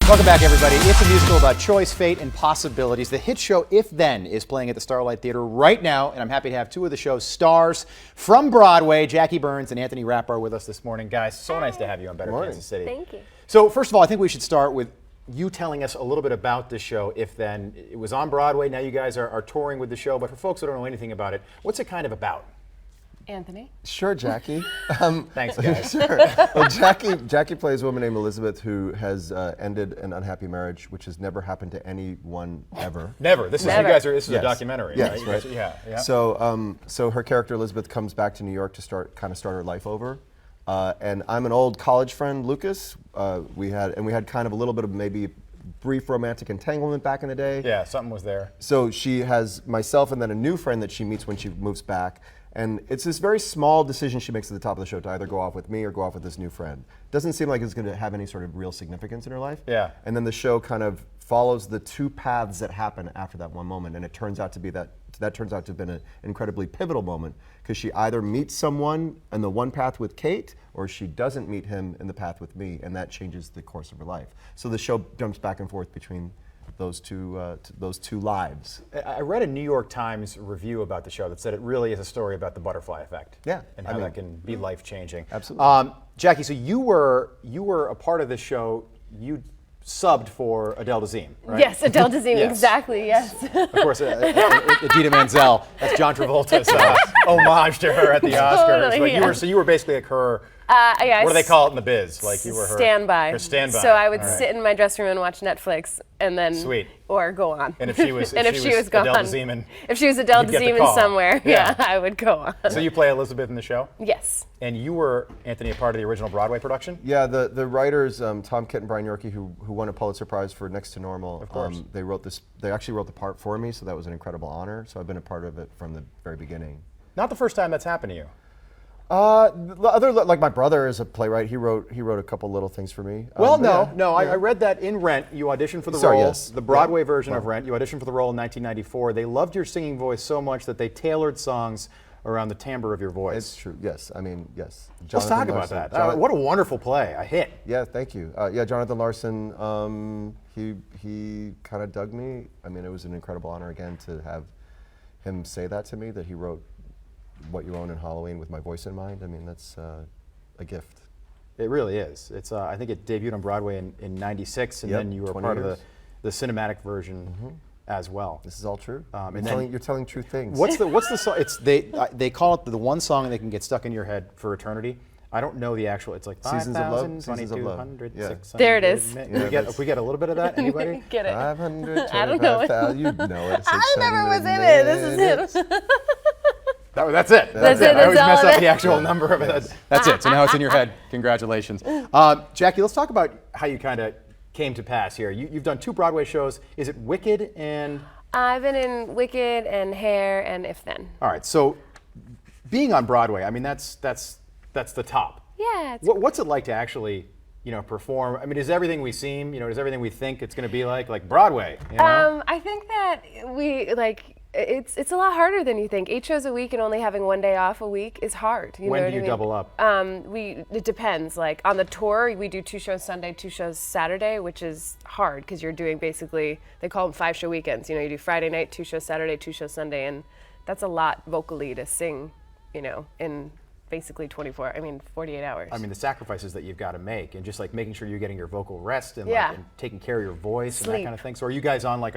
Welcome back, everybody. It's a musical about choice, fate, and possibilities. The hit show If Then is playing at the Starlight Theater right now, and I'm happy to have two of the show's stars from Broadway. Jackie Burns and Anthony Rapp are with us this morning. Guys, so nice to have you on Better Kansas City. Thank you. So first of all, I think we should start with you telling us a little bit about the show If Then. It was on Broadway. Now you guys are touring with the show, but for folks who don't know anything about it, what's it kind of about? Anthony? Sure, Jackie. Thanks, guys. Sure. Well, Jackie plays a woman named Elizabeth who has ended an unhappy marriage, which has never happened to anyone ever. Never. This is Never. You guys are. This is Yes. a documentary. Yes, right? right. Yeah. So her character Elizabeth comes back to New York to start her life over. And I'm an old college friend, Lucas. We had kind of a little bit of maybe brief romantic entanglement back in the day. Yeah, something was there. So she has myself and then a new friend that she meets when she moves back. And it's this very small decision she makes at the top of the show to either go off with me or go off with this new friend. Doesn't seem like it's going to have any sort of real significance in her life. Yeah. And then the show kind of follows the two paths that happen after that one moment. And it turns out to be that turns out to have been an incredibly pivotal moment because she either meets someone in the one path with Kate or she doesn't meet him in the path with me, and that changes the course of her life. So the show jumps back and forth between those two lives. I read a New York Times review about the show that said it really is a story about the butterfly effect. Yeah, and how that can be life-changing. Absolutely. Jackie, so you were a part of this show. You subbed for Adele Dazeem, right? Yes, Adele Dazeem, Yes. Exactly, yes. Of course, Idina Menzel. That's John Travolta's homage to her at the Oscars. Totally, But yeah. you were basically like her. Yeah, What do they call it in the biz? Like you were her standby. Her standby. So I would All right. sit in my dressing room and watch Netflix, and then Sweet. or go on. And if she was, and if she was gone, Adele Dazeem, if she was Adele you'd get the Dazeem call. somewhere, Yeah. I would go on. so you play Elizabeth in the show, Yes. and you were, Anthony, a part of the original Broadway production. Yeah, the writers Tom Kitt and Brian Yorkie, who won a Pulitzer Prize for Next to Normal, Of course. they actually wrote the part for me, so that was an incredible honor. So I've been a part of it from the very beginning. Not the first time that's happened to you. Like my brother is a playwright. He wrote a couple little things for me. Well, But yeah. I read that in Rent, you auditioned for the Sorry, role, yes. the Broadway version of Rent. You auditioned for the role in 1994. They loved your singing voice so much that they tailored songs around the timbre of your voice. It's true. Yes, I mean yes. Let's talk about that. What a wonderful play. A hit. Yeah, thank you. Yeah, Jonathan Larson. He kind of dug me. I mean, it was an incredible honor again to have him say that to me. That he wrote What You Own in Halloween with my voice in mind. I mean, that's a gift. It really is. It's. I think it debuted on Broadway in '96, and Yep, then you were 20 part of years. the cinematic version as well. This is all true. And You're telling true things. What's the song? It's they call it the one song that can get stuck in your head for eternity. I don't know the actual. It's like Seasons of Love? 5,000, Seasons of Love. 2,200, Yeah. 600. There it is. If we get a little bit of that, anybody? Get it. 500. I don't know it. You know it. I never was in it. This is it. That's it. That's it. I always That's all mess of up it. the actual number of it. That's it. So now it's in your head. Congratulations. Jackie, let's talk about how you kind of came to pass here. You've done 2 Broadway shows. Is it Wicked and... I've been in Wicked and Hair and If Then. All right, so being on Broadway, I mean, that's the top. Yeah. It's What's it like to actually, perform? I mean, is everything we seem, is everything we think it's going to be like Broadway? You know? I think that it's a lot harder than you think. 8 shows a week and only having 1 day off a week is hard. You know When what do you I mean? double up? It depends. Like on the tour, we do 2 shows Sunday, 2 shows Saturday, which is hard because you're doing basically, they call them 5-show weekends. You do Friday night, 2 shows Saturday, 2 shows Sunday, and that's a lot vocally to sing, in basically 48 hours. I mean, the sacrifices that you've got to make, and just like making sure you're getting your vocal rest and, Yeah. and taking care of your voice and that Sleep. kind of thing. So are you guys on like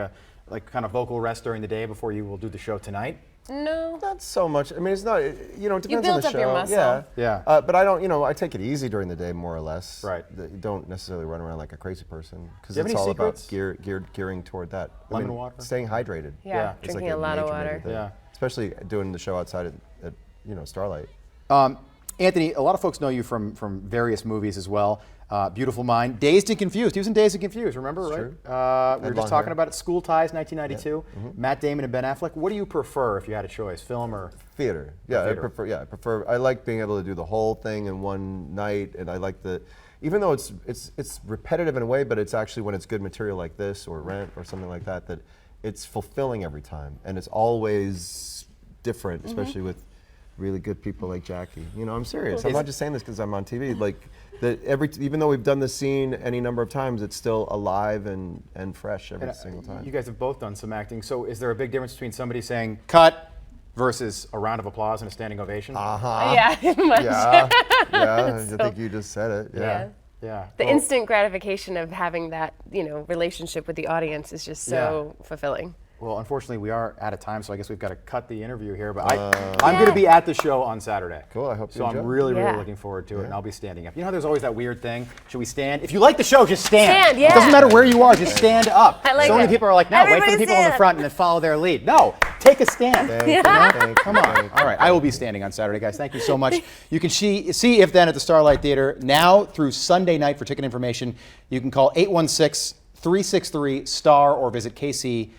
kind of vocal rest during the day before you will do the show tonight? No. Not so much. I mean, it's not. It depends on build the up show. your muscle. Yeah. Yeah. But I don't. I take it easy during the day, more or less. Right. You don't necessarily run around like a crazy person because Do you have it's any all about secrets? gearing toward that. Lemon water? Staying hydrated. Yeah, It's drinking like a lot of major water. thing. Yeah. Especially doing the show outside at Starlight. Anthony, a lot of folks know you from various movies as well. Beautiful Mind, Dazed and Confused. He was in Dazed and Confused, remember, right? true. We were Had just long talking hair. about it. School Ties, 1992. Matt Damon and Ben Affleck. What do you prefer if you had a choice, film or? Theater. Yeah, Theater. I prefer. I like being able to do the whole thing in one night, and I like even though it's repetitive in a way, but it's actually when it's good material like this or Rent or something like that, that it's fulfilling every time, and it's always different, especially with really good people like Jackie. You know, I'm serious. I'm not just saying this because I'm on TV. Like, even though we've done the scene any number of times, it's still alive and fresh every single time. You guys have both done some acting, so is there a big difference between somebody saying cut versus a round of applause and a standing ovation? Yeah, much. Yeah, I think you just said it. Yeah. Yeah. The instant gratification of having that, relationship with the audience is just so fulfilling. Well, unfortunately, we are out of time, so I guess we've got to cut the interview here. But I'm going to be at the show on Saturday. Cool. I hope you so. enjoy. I'm really looking forward to it, and I'll be standing up. You know how there's always that weird thing? Should we stand? If you like the show, just stand. Stand, yeah. It doesn't matter where you are, just stand up. I like so many it. people are like, no, wait for the Everybody people in the stand. front and then follow their lead. No, take a stand. Come on. All right, I will be standing on Saturday, guys. Thank you so much. You can see If Then at the Starlight Theater now through Sunday night. For ticket information, you can call 816-363-STAR or visit kcstarlight.com.